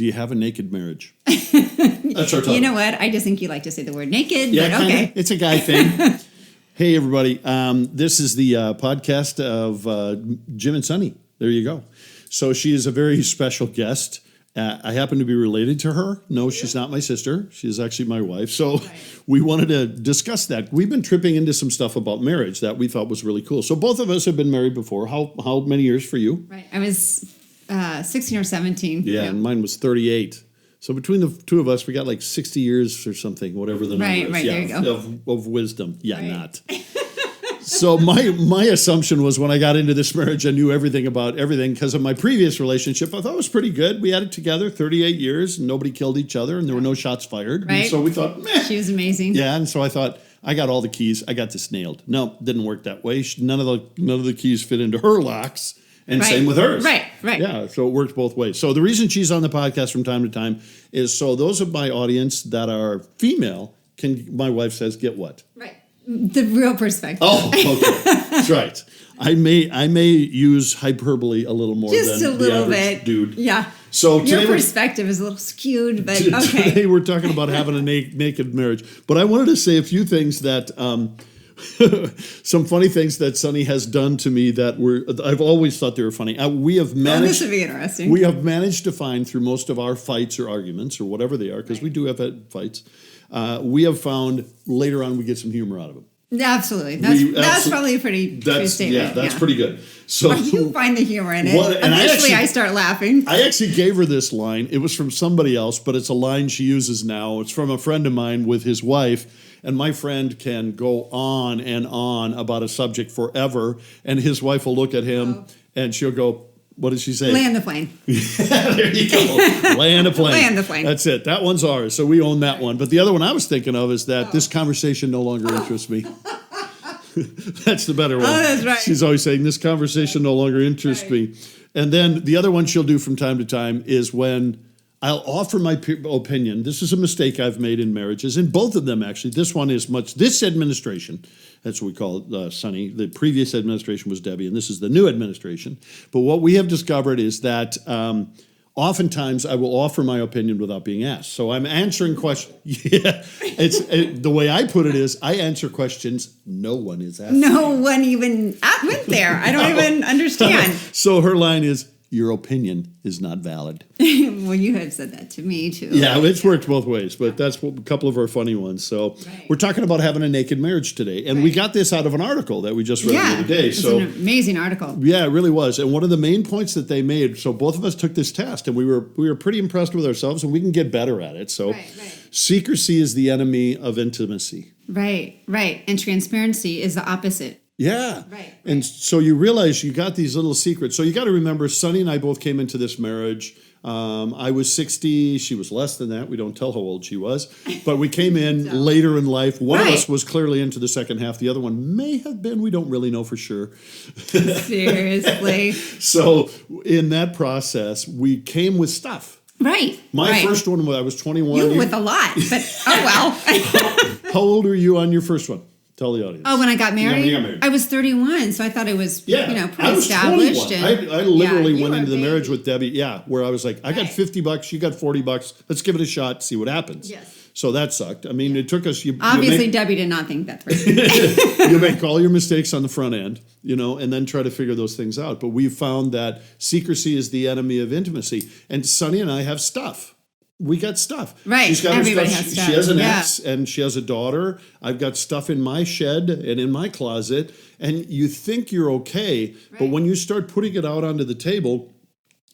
Do you have a naked marriage? That's our topic. You know what? I just think you like to say the word naked, Yeah, but okay. It's a guy thing. Hey, everybody. This is the podcast of Jim and Sunny. There you go. So she is a very special guest. I happen to be related to her. No, she's not my sister. She's actually my wife. So we wanted to discuss that. We've been tripping into some stuff about marriage that we thought was really cool. So both of us have been married before. How many years for you? Right. I was 16 or 17. Yeah, and mine was 38. So between the two of us, we got like 60 years or something, whatever the number is. Right, yeah, there you go. Of wisdom. Yeah, Right. not. So my assumption was when I got into this marriage, I knew everything about everything because of my previous relationship. I thought it was pretty good. We had it together 38 years, and nobody killed each other, and there were no shots fired. Right. And so we thought, meh. She was amazing. Yeah, and so I thought, I got all the keys. I got this nailed. No, didn't work that way. None of the keys fit into her locks. And same with hers. Right. Yeah, so it works both ways. So the reason she's on the podcast from time to time is so those of my audience that are female my wife says, get what? Right. The real perspective. Oh, okay. That's right. I may use hyperbole a little more Just than a little the average bit. dude. Yeah. So your perspective is a little skewed, but okay. Today we're talking about having a naked marriage. But I wanted to say a few things that some funny things that Sunny has done to me that I've always thought they were funny. We have managed. This would be interesting. We have managed to find through most of our fights or arguments or whatever they are, because we do have had fights. We have found later on we get some humor out of them. Absolutely. That's probably a pretty true statement. Yeah, that's pretty good. So you find the humor in it. Eventually, I start laughing. I actually gave her this line. It was from somebody else, but it's a line she uses now. It's from a friend of mine with his wife. And my friend can go on and on about a subject forever. And his wife will look at him and she'll go, what does she say? Land the plane. There you go. Land the plane. Land the plane. That's it. That one's ours. So we own that one. But the other one I was thinking of is that this conversation no longer interests me. That's the better one. Oh, that's right. She's always saying, this conversation no longer interests me. And then the other one she'll do from time to time is when I'll offer my opinion. This is a mistake I've made in marriages, in both of them, actually. This one is this administration, that's what we call it, Sunny. The previous administration was Debbie, and this is the new administration. But what we have discovered is that oftentimes I will offer my opinion without being asked. So I'm answering questions. Yeah, the way I put it is I answer questions no one is asking. No one even went there. I don't even understand. So her line is, your opinion is not valid. Well, you have said that to me, too. Yeah, it's worked both ways, but that's a couple of our funny ones. So we're talking about having a naked marriage today. And we got this out of an article that we just read the other day. It's an amazing article. Yeah, it really was. And one of the main points that they made, so both of us took this test, and we were pretty impressed with ourselves, and we can get better at it. So secrecy is the enemy of intimacy. Right. And transparency is the opposite. Yeah. Right. And so you realize you got these little secrets. So you got to remember, Sunny and I both came into this marriage. I was 60. She was less than that. We don't tell how old she was. But we came in later in life. One of us was clearly into the second half. The other one may have been. We don't really know for sure. Seriously. So in that process, we came with stuff. Right. My first one, I was 21. You with a lot, but oh well. How old are you on your first one? Tell the audience. Oh, when I got married? Yeah, when you got married. I was 31, so I thought it was, pretty established. 21. I literally went into the marriage with Debbie, where I was like, I got $50, you got $40, let's give it a shot, see what happens. Yes. So that sucked. I mean, it took us... Obviously, Debbie did not think that through. You make all your mistakes on the front end, and then try to figure those things out. But we found that secrecy is the enemy of intimacy. And Sunny and I have stuff. We got stuff. Right. She's got Everybody her stuff. has stuff. She has an ex and she has a daughter. I've got stuff in my shed and in my closet. And you think you're okay, but when you start putting it out onto the table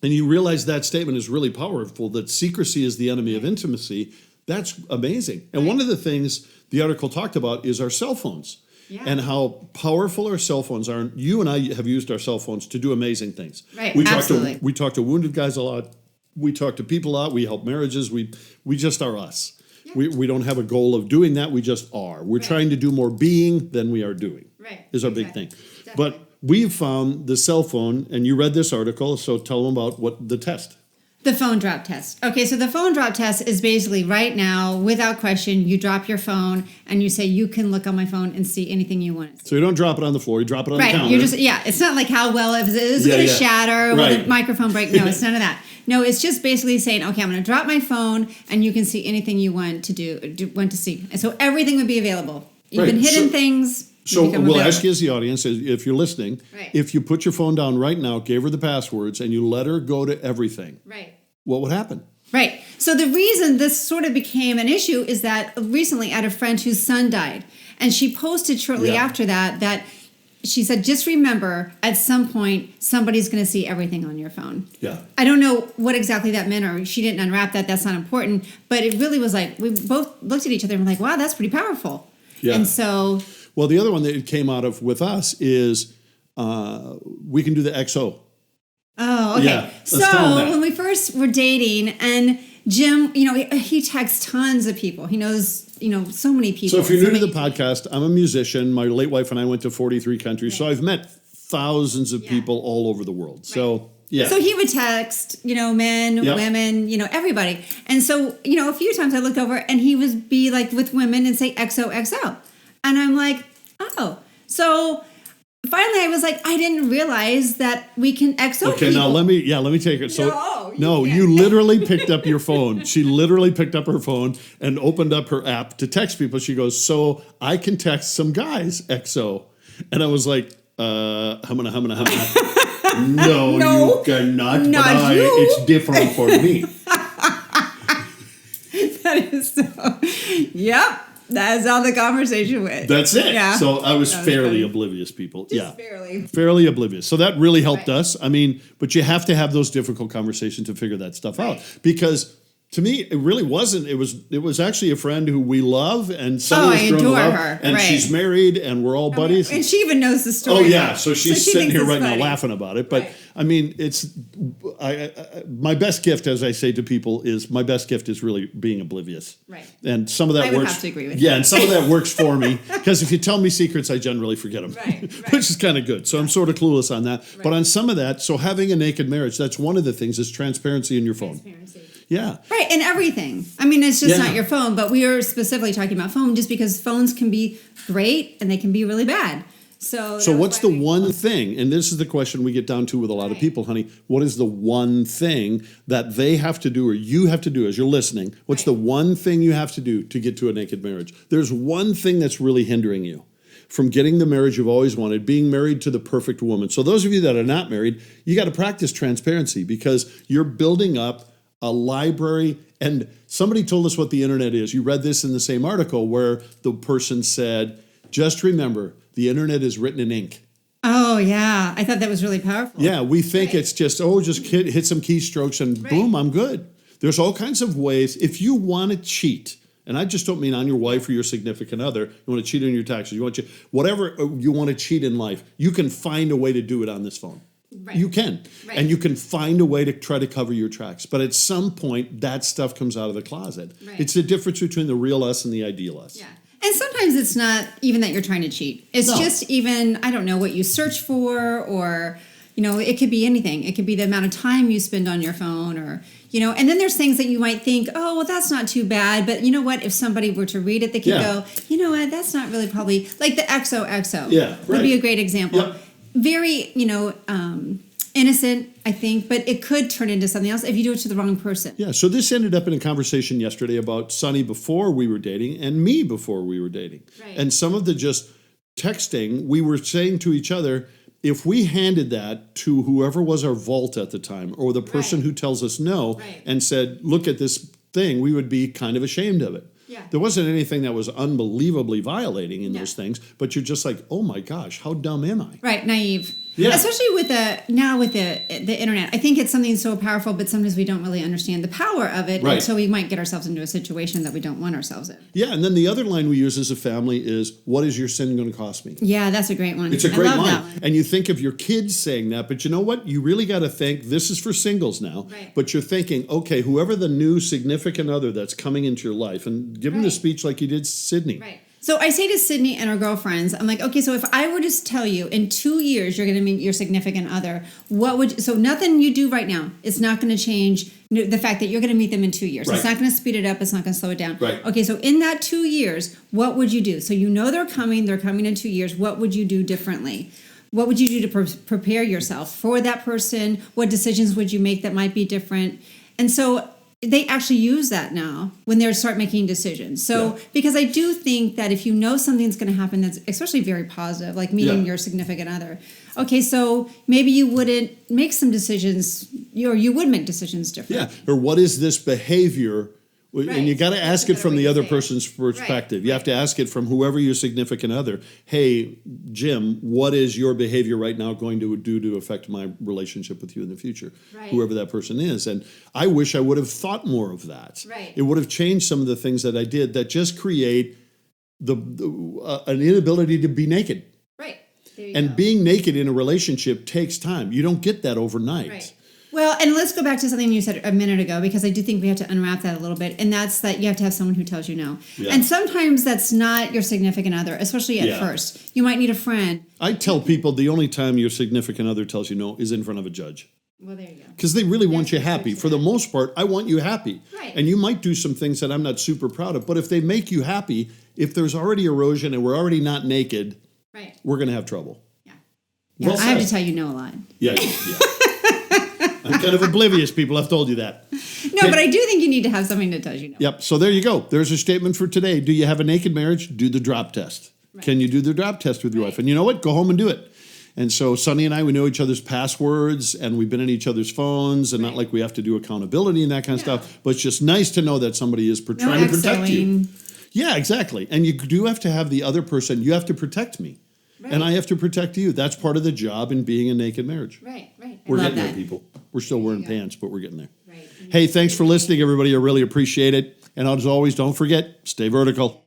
and you realize that statement is really powerful, that secrecy is the enemy of intimacy, that's amazing. And one of the things the article talked about is our cell phones. Yeah. And how powerful our cell phones are. You and I have used our cell phones to do amazing things. Right, absolutely. We talk to wounded guys a lot. We talk to people a lot. We help marriages. We just are us. Yeah. We don't have a goal of doing that. We just are. We're trying to do more being than we are doing. Right. Is our big thing. Definitely. But we've found the cell phone, and you read this article, so tell them about what the test. The phone drop test. Okay, so the phone drop test is basically right now, without question, you drop your phone and you say you can look on my phone and see anything you want to see. So you don't drop it on the floor, you drop it on the counter. You're just, it's not like how well, if it's going to shatter, will the microphone break? No, it's none of that. No, it's just basically saying, okay, I'm going to drop my phone and you can see anything you want to see. And so everything would be available. Even hidden things. So we'll ask you as the audience, if you're listening, if you put your phone down right now, gave her the passwords, and you let her go to everything, what would happen? Right. So the reason this sort of became an issue is that recently I had a friend whose son died, and she posted shortly after that she said, just remember, at some point, somebody's going to see everything on your phone. Yeah. I don't know what exactly that meant, or she didn't unwrap that. That's not important. But it really was like, we both looked at each other and were like, wow, that's pretty powerful. Yeah. And so... Well, the other one that it came out of with us is we can do the XO. Oh, okay. Yeah, so when we first were dating, and Jim, he texts tons of people. He knows, so many people. So if you're new to the podcast, I'm a musician. My late wife and I went to 43 countries. So I've met thousands of people all over the world. So, yeah. So he would text, men, women, everybody. And so, a few times I looked over and he would be like with women and say XOXO. And I'm like, oh. So finally I was like, I didn't realize that we can XO Okay, people. now let me take it. So you literally picked up your phone. She literally picked up her phone and opened up her app to text people. She goes, so I can text some guys XO. And I was like, humana. No, you cannot. Not you. It's different for me. That is so, yep. That's how the conversation went. That's it. Yeah. So I was fairly oblivious, people. Just barely. Fairly oblivious. So that really helped us. I mean, but you have to have those difficult conversations to figure that stuff out. Because to me, it really wasn't. It was actually a friend who we love, and I adore her. And she's married, and we're all buddies. And she even knows the story. Oh yeah, so she's sitting here right now laughing about it. But I mean, my best gift, as I say to people, is really being oblivious. Right. And some of that works. I would have to agree with you. Yeah, and some of that works for me because if you tell me secrets, I generally forget them, which is kind of good. So I'm sort of clueless on that. But on some of that, so having a naked marriage, that's one of the things is transparency in your phone. Yeah. Right, and everything. I mean, it's just not your phone, but we are specifically talking about phone just because phones can be great and they can be really bad. So what's the one thing, and this is the question we get down to with a lot of people, honey, what is the one thing that they have to do or you have to do as you're listening? What's the one thing you have to do to get to a naked marriage? There's one thing that's really hindering you from getting the marriage you've always wanted, being married to the perfect woman. So those of you that are not married, you got to practice transparency because you're building up a library. And somebody told us what the internet is. You read this in the same article where the person said, just remember, the internet is written in ink. Oh, yeah. I thought that was really powerful. Yeah, we think it's just, just hit some keystrokes and boom, I'm good. There's all kinds of ways. If you want to cheat, and I just don't mean on your wife or your significant other, you want to cheat on your taxes, you want to, whatever you want to cheat in life, you can find a way to do it on this phone. Right. You can. Right. And you can find a way to try to cover your tracks. But at some point, that stuff comes out of the closet. Right. It's the difference between the real us and the ideal us. Yeah. And sometimes it's not even that you're trying to cheat. It's just even, I don't know, what you search for or, it could be anything. It could be the amount of time you spend on your phone or, and then there's things that you might think, oh, well, that's not too bad. But you know what? If somebody were to read it, they could go, you know what? That's not really probably, like the XOXO would be a great example. Yep. Very, innocent, I think, but it could turn into something else if you do it to the wrong person. Yeah, so this ended up in a conversation yesterday about Sonny before we were dating and me before we were dating. Right. And some of the just texting, we were saying to each other, if we handed that to whoever was our vault at the time or the person who tells us no and said, look at this thing, we would be kind of ashamed of it. Yeah. There wasn't anything that was unbelievably violating in those things, but you're just like, oh my gosh, how dumb am I? Right, naive. Yeah. Especially with the internet. I think it's something so powerful, but sometimes we don't really understand the power of it until we might get ourselves into a situation that we don't want ourselves in. Yeah, and then the other line we use as a family is, what is your sin going to cost me? Yeah, that's a great one. It's a great line. And you think of your kids saying that, but you know what? You really got to think, this is for singles now, but you're thinking, okay, whoever the new significant other that's coming into your life, and give them the speech like you did Sydney. Right. So I say to Sydney and her girlfriends, I'm like, okay, so if I were to tell you in 2 years you're going to meet your significant other, so nothing you do right now, it's not going to change the fact that you're going to meet them in 2 years. Right. It's not going to speed it up. It's not going to slow it down. Right. Okay, so in that 2 years, what would you do? So you know they're coming in 2 years. What would you do differently? What would you do to prepare yourself for that person? What decisions would you make that might be different? And so they actually use that now when they start making decisions. So, because I do think that if you know something's going to happen that's especially very positive, like meeting your significant other, okay, so maybe you wouldn't make some decisions, or you would make decisions different. Yeah. Or what is this behavior? Right. And you got to ask it from the other person's perspective. Right. You have to ask it from whoever your significant other. Hey, Jim, what is your behavior right now going to do to affect my relationship with you in the future? Right. Whoever that person is. And I wish I would have thought more of that. Right. It would have changed some of the things that I did that just create an inability to be naked. Right. There you And go. being naked in a relationship takes time. You don't get that overnight. Right. Well, and let's go back to something you said a minute ago, because I do think we have to unwrap that a little bit. And that's that you have to have someone who tells you no. Yeah. And sometimes that's not your significant other, especially at first. You might need a friend. I tell people the only time your significant other tells you no is in front of a judge. Well, there you go. Because they really want you That's happy. what For the most part, I want you happy. Right. And you might do some things that I'm not super proud of. But if they make you happy, if there's already erosion and we're already not naked, Right. we're going to have trouble. Yeah. Well I have to said. tell you no a lot. Yeah. I'm kind of oblivious, people. I've told you that. No, but I do think you need to have something that tells you no. Yep. So there you go. There's a statement for today. Do you have a naked marriage? Do the drop test. Right. Can you do the drop test with your wife? And you know what? Go home and do it. And so Sonny and I, we know each other's passwords and we've been in each other's phones, and not like we have to do accountability and that kind of stuff, but it's just nice to know that somebody is trying to protect you. Yeah, exactly. And you do have to have the other person, you have to protect me. Right. And I have to protect you. That's part of the job in being a naked marriage. Right. We're Love getting there, that. people. We're still wearing pants, but we're getting there. Right. Hey, thanks for listening, everybody. I really appreciate it. And as always, don't forget, stay vertical.